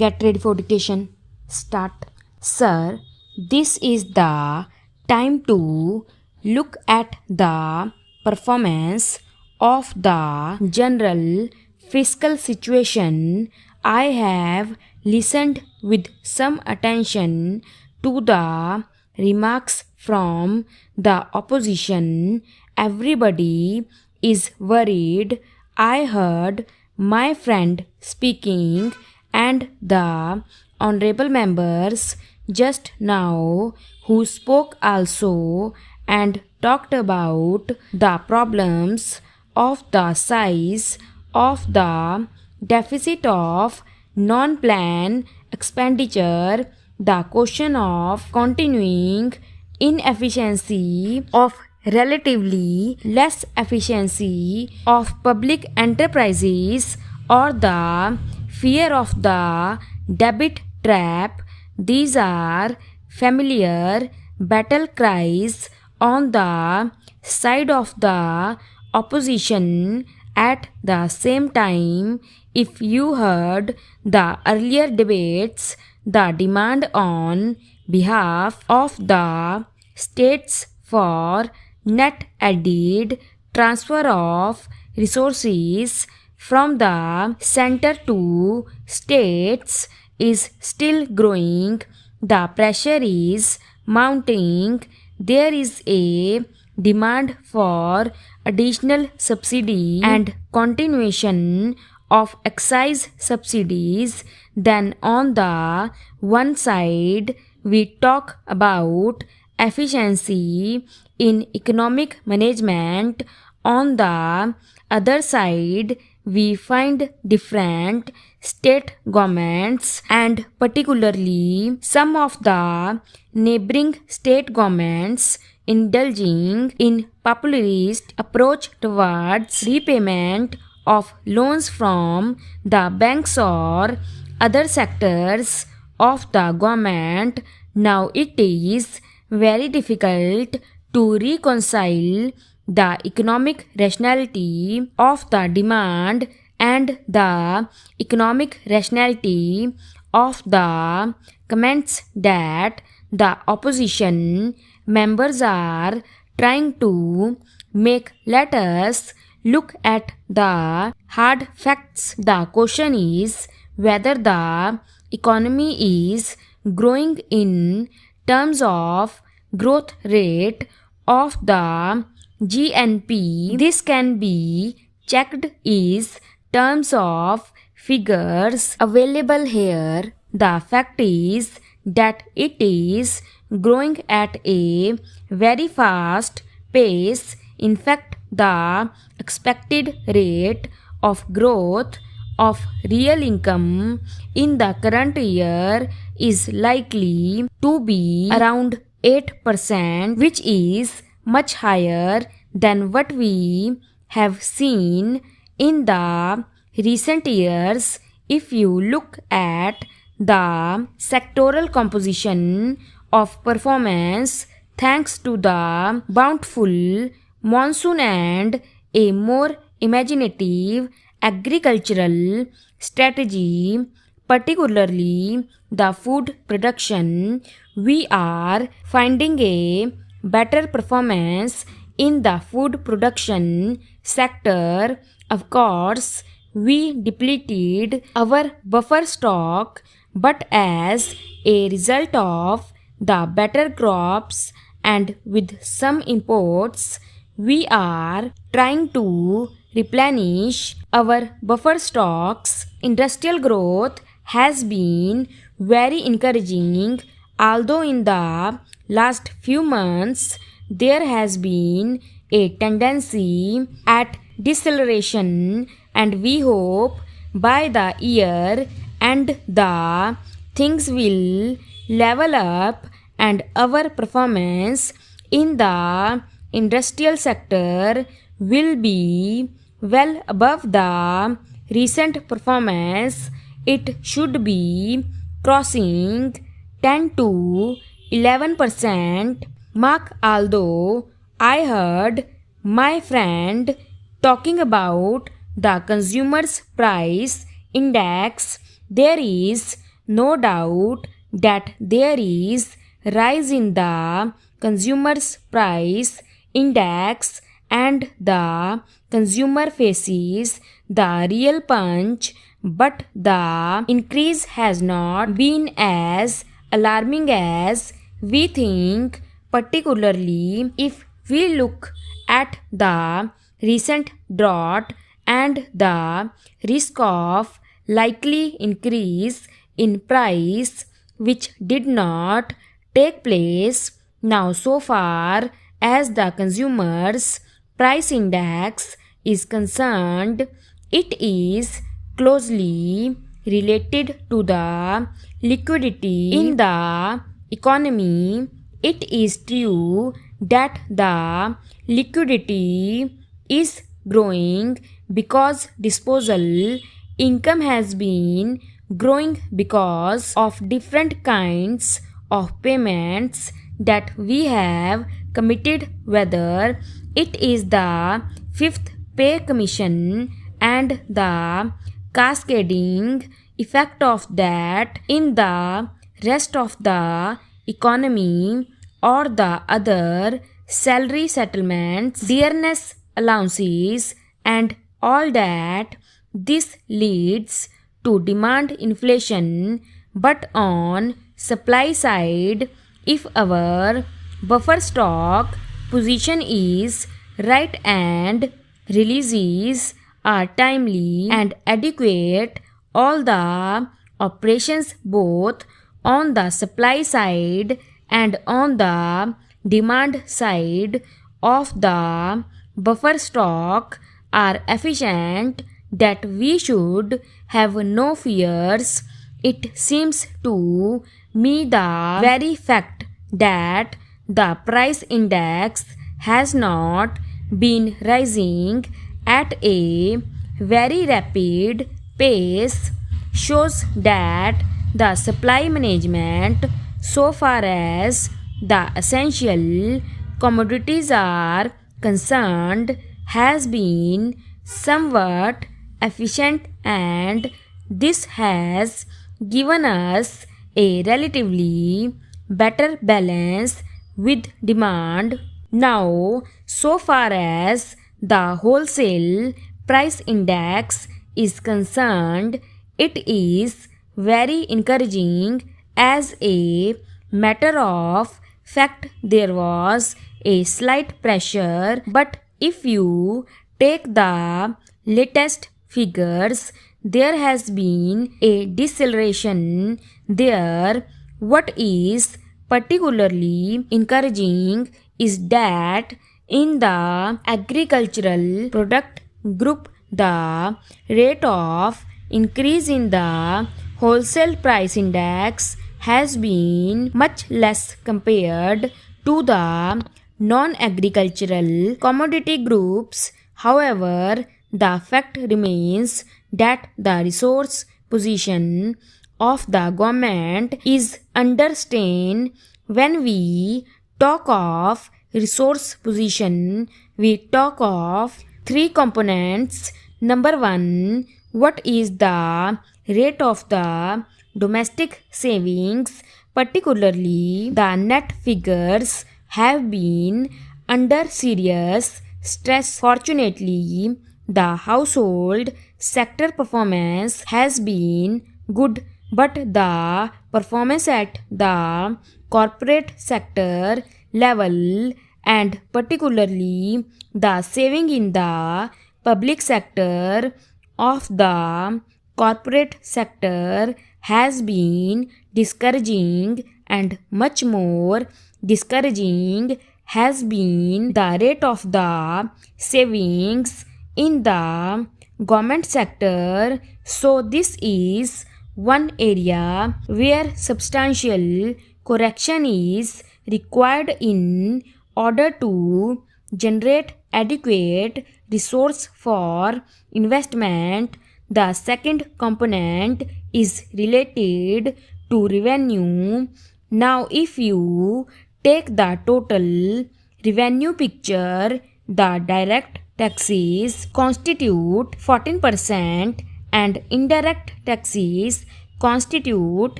Get ready for dictation. Start. Sir, this is the time to look at the performance of the general fiscal situation. I have listened with some attention to the remarks from the opposition. Everybody is worried. I heard my friend speaking and the honorable members just now who spoke also and talked about the problems of the size of the deficit of non-plan expenditure, the question of continuing inefficiency of relatively less efficiency of public enterprises, or the fear of the debit trap. These are familiar battle cries on the side of the opposition. At the same time, if you heard the earlier debates, the demand on behalf of the states for net added transfer of resources from the center to states is still growing. The pressure is mounting. There is a demand for additional subsidy and continuation of excise subsidies. Then on the one side, we talk about efficiency in economic management. On the other side, we find different state governments and particularly some of the neighboring state governments indulging in populist approach towards repayment of loans from the banks or other sectors of the government. Now it is very difficult to reconcile the economic rationality of the demand and the economic rationality of the comments that the opposition members are trying to make. Let us look at the hard facts. The question is whether the economy is growing in terms of growth rate of the GNP. This can be checked is terms of figures available here. The fact is that it is growing at a very fast pace. In fact, the expected rate of growth of real income in the current year is likely to be around 8%, which is much higher than what we have seen in the recent years. If you look at the sectoral composition of performance, thanks to the bountiful monsoon and a more imaginative agricultural strategy, particularly the food production, we are finding a better performance in the food production sector. Of course, we depleted our buffer stock, but as a result of the better crops and with some imports, we are trying to replenish our buffer stocks. Industrial growth has been very encouraging, although in the last few months there has been a tendency at deceleration, and we hope by the year end the things will level up and our performance in the industrial sector will be well above the recent performance. It should be crossing 10 to 11% mark. Although I heard my friend talking about the consumer's price index, there is no doubt that there is rise in the consumer's price index and the consumer faces the real punch, but the increase has not been as alarming as we think, particularly if we look at the recent drought and the risk of likely increase in price which did not take place. Now, so far as the consumer's price index is concerned, it is closely related to the liquidity in the economy. It is true that the liquidity is growing because disposable income has been growing because of different kinds of payments that we have committed, whether it is the fifth pay commission and the cascading effect of that in the rest of the economy, or the other salary settlements, dearness allowances, and all that. This leads to demand inflation, but on supply side, if our buffer stock position is right and releases are timely and adequate, all the operations both on the supply side and on the demand side of the buffer stock are efficient, that we should have no fears. It seems to me the very fact that the price index has not been rising at a very rapid pace shows that the supply management, so far as the essential commodities are concerned, has been somewhat efficient, and this has given us a relatively better balance with demand. Now, so far as the wholesale price index is concerned, it is very encouraging. As a matter of fact, there was a slight pressure, but if you take the latest figures, there has been a deceleration there. What is particularly encouraging is that in the agricultural product group, the rate of increase in the wholesale price index has been much less compared to the non-agricultural commodity groups. However, the fact remains that the resource position of the government is under strain. When we talk of resource position, we talk of three components. Number one, what is the rate of the domestic savings, particularly the net figures have been under serious stress. Fortunately, the household sector performance has been good, but the performance at the corporate sector level, and particularly the saving in the public sector of the corporate sector, has been discouraging, and much more discouraging has been the rate of the savings in the government sector. So this is one area where substantial correction is required in order to generate adequate resource for investment. The second component is related to revenue. Now, if you take the total revenue picture, the direct taxes constitute 14% and indirect taxes constitute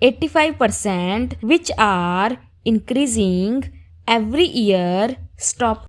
85%, which are increasing every year. Stop.